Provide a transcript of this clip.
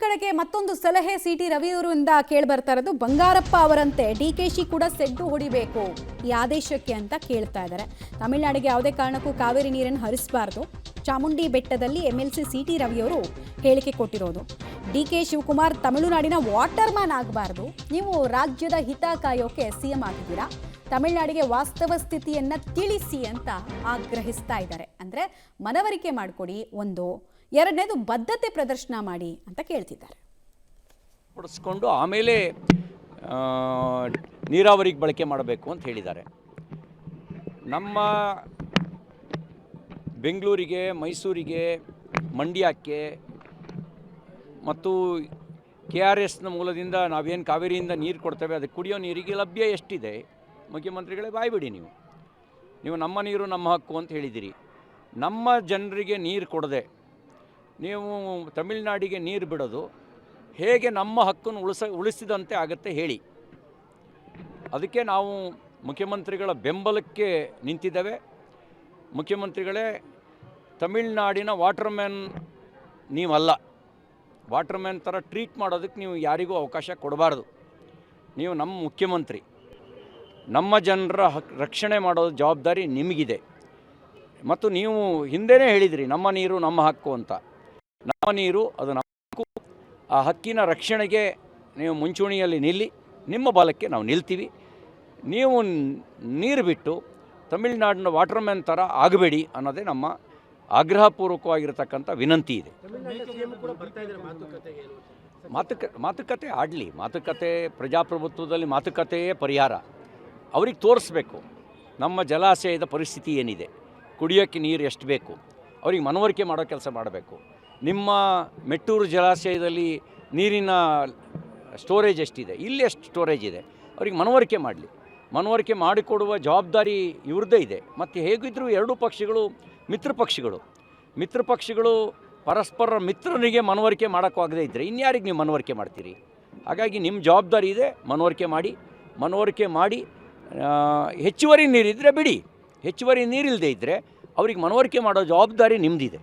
ಕಡೆಗೆ ಮತ್ತೊಂದು ಸಲಹೆ ಸಿಟಿ ರವಿಯವರಿಂದ ಕೇಳಿ ಬರ್ತಾ ಇರೋದು, ಬಂಗಾರಪ್ಪ ಅವರಂತೆ ಡಿಕೆಶಿ ಕೂಡ ಸೆಡ್ಡು ಹೊಡಿಬೇಕು ಈ ಆದೇಶಕ್ಕೆ ಅಂತ ಕೇಳ್ತಾ ಇದ್ದಾರೆ. ತಮಿಳುನಾಡಿಗೆ ಯಾವುದೇ ಕಾರಣಕ್ಕೂ ಕಾವೇರಿ ನೀರನ್ನು ಹರಿಸಬಾರ್ದು. ಚಾಮುಂಡಿ ಬೆಟ್ಟದಲ್ಲಿ MLC ಸಿಟಿ ರವಿಯವರು ಹೇಳಿಕೆ ಕೊಟ್ಟಿರೋದು. DK ಶಿವಕುಮಾರ್ ತಮಿಳುನಾಡಿನ ವಾಟರ್ ಮ್ಯಾನ್ ಆಗಬಾರ್ದು, ನೀವು ರಾಜ್ಯದ ಹಿತ ಕಾಯೋಕೆ CM ಆಗಿದ್ದೀರಾ, ತಮಿಳುನಾಡಿಗೆ ವಾಸ್ತವ ಸ್ಥಿತಿಯನ್ನ ತಿಳಿಸಿ ಅಂತ ಆಗ್ರಹಿಸ್ತಾ ಇದ್ದಾರೆ. ಅಂದ್ರೆ ಮನವರಿಕೆ ಮಾಡಿಕೊಡಿ, ಒಂದು ಎರಡನೇದು ಬದ್ಧತೆ ಪ್ರದರ್ಶನ ಮಾಡಿ ಅಂತ ಕೇಳ್ತಿದ್ದಾರೆ. ಪಡಿಸ್ಕೊಂಡು ಆಮೇಲೆ ನೀರಾವರಿಗೆ ಬಳಕೆ ಮಾಡಬೇಕು ಅಂತ ಹೇಳಿದ್ದಾರೆ. ನಮ್ಮ ಬೆಂಗಳೂರಿಗೆ, ಮೈಸೂರಿಗೆ, ಮಂಡ್ಯಕ್ಕೆ ಮತ್ತು KRSನ ಮೂಲದಿಂದ ನಾವೇನು ಕಾವೇರಿಯಿಂದ ನೀರು ಕೊಡ್ತೇವೆ, ಅದಕ್ಕೆ ಕುಡಿಯೋ ನೀರಿಗೆ ಲಭ್ಯ ಎಷ್ಟಿದೆ? ಮುಖ್ಯಮಂತ್ರಿಗಳೇ ಬಾಯ್ಬಿಡಿ. ನೀವು ನಮ್ಮ ನೀರು ನಮ್ಮ ಹಕ್ಕು ಅಂತ ಹೇಳಿದಿರಿ. ನಮ್ಮ ಜನರಿಗೆ ನೀರು ಕೊಡದೆ ನೀವು ತಮಿಳುನಾಡಿಗೆ ನೀರು ಬಿಡೋದು ಹೇಗೆ ನಮ್ಮ ಹಕ್ಕನ್ನು ಉಳಿಸಿದಂತೆ ಆಗುತ್ತೆ ಹೇಳಿ. ಅದಕ್ಕೆ ನಾವು ಮುಖ್ಯಮಂತ್ರಿಗಳ ಬೆಂಬಲಕ್ಕೆ ನಿಂತಿದ್ದೇವೆ. ಮುಖ್ಯಮಂತ್ರಿಗಳೇ, ತಮಿಳುನಾಡಿನ ವಾಟರ್ ಮ್ಯಾನ್ ನೀವಲ್ಲ. ವಾಟರ್ ಮ್ಯಾನ್ ಥರ ಟ್ರೀಟ್ ಮಾಡೋದಕ್ಕೆ ನೀವು ಯಾರಿಗೂ ಅವಕಾಶ ಕೊಡಬಾರ್ದು. ನೀವು ನಮ್ಮ ಮುಖ್ಯಮಂತ್ರಿ, ನಮ್ಮ ಜನರ ರಕ್ಷಣೆ ಮಾಡೋ ಜವಾಬ್ದಾರಿ ನಿಮಗಿದೆ. ಮತ್ತು ನೀವು ಹಿಂದೆಯೇ ಹೇಳಿದಿರಿ ನಮ್ಮ ನೀರು ನಮ್ಮ ಹಕ್ಕು ಅಂತ. ನಮ್ಮ ನೀರು ಅದು ನಮ್ಮ ಹಕ್ಕು. ಆ ಹಕ್ಕಿನ ರಕ್ಷಣೆಗೆ ನೀವು ಮುಂಚೂಣಿಯಲ್ಲಿ ನಿಲ್ಲಿ, ನಿಮ್ಮ ಬಲಕ್ಕೆ ನಾವು ನಿಲ್ತೀವಿ. ನೀವು ನೀರು ಬಿಟ್ಟು ತಮಿಳುನಾಡಿನ ವಾಟರ್ ಮ್ಯಾನ್ ಥರ ಆಗಬೇಡಿ ಅನ್ನೋದೇ ನಮ್ಮ ಆಗ್ರಹಪೂರ್ವಕವಾಗಿರತಕ್ಕಂಥ ವಿನಂತಿ ಇದೆ. ಮಾತುಕತೆ ಆಡಲಿ. ಮಾತುಕತೆ, ಪ್ರಜಾಪ್ರಭುತ್ವದಲ್ಲಿ ಮಾತುಕತೆಯೇ ಪರಿಹಾರ. ಅವ್ರಿಗೆ ತೋರಿಸ್ಬೇಕು ನಮ್ಮ ಜಲಾಶಯದ ಪರಿಸ್ಥಿತಿ ಏನಿದೆ, ಕುಡಿಯೋಕ್ಕೆ ನೀರು ಎಷ್ಟು ಬೇಕು, ಅವ್ರಿಗೆ ಮನವರಿಕೆ ಮಾಡೋ ಕೆಲಸ ಮಾಡಬೇಕು. ನಿಮ್ಮ ಮೆಟ್ಟೂರು ಜಲಾಶಯದಲ್ಲಿ ನೀರಿನ ಸ್ಟೋರೇಜ್ ಎಷ್ಟಿದೆ, ಇಲ್ಲಿ ಎಷ್ಟು ಸ್ಟೋರೇಜ್ ಇದೆ, ಅವ್ರಿಗೆ ಮನವರಿಕೆ ಮಾಡಲಿ. ಮನವರಿಕೆ ಮಾಡಿಕೊಡುವ ಜವಾಬ್ದಾರಿ ಇವ್ರದ್ದೇ ಇದೆ. ಮತ್ತು ಹೇಗಿದ್ದರೂ ಎರಡೂ ಪಕ್ಷಗಳು ಮಿತ್ರ ಪಕ್ಷಗಳು ಪರಸ್ಪರ ಮಿತ್ರನಿಗೆ ಮನವರಿಕೆ ಮಾಡೋಕ್ಕಾಗದೇ ಇದ್ದರೆ ಇನ್ಯಾರಿಗೆ ನೀವು ಮನವರಿಕೆ ಮಾಡ್ತೀರಿ? ಹಾಗಾಗಿ ನಿಮ್ಮ ಜವಾಬ್ದಾರಿ ಇದೆ, ಮನವರಿಕೆ ಮಾಡಿ ಹೆಚ್ಚುವರಿ ನೀರಿದ್ದರೆ ಬಿಡಿ. ಹೆಚ್ಚುವರಿ ನೀರಿಲ್ಲದೆ ಇದ್ದರೆ ಅವ್ರಿಗೆ ಮನವರಿಕೆ ಮಾಡೋ ಜವಾಬ್ದಾರಿ ನಿಮ್ಮದಿದೆ.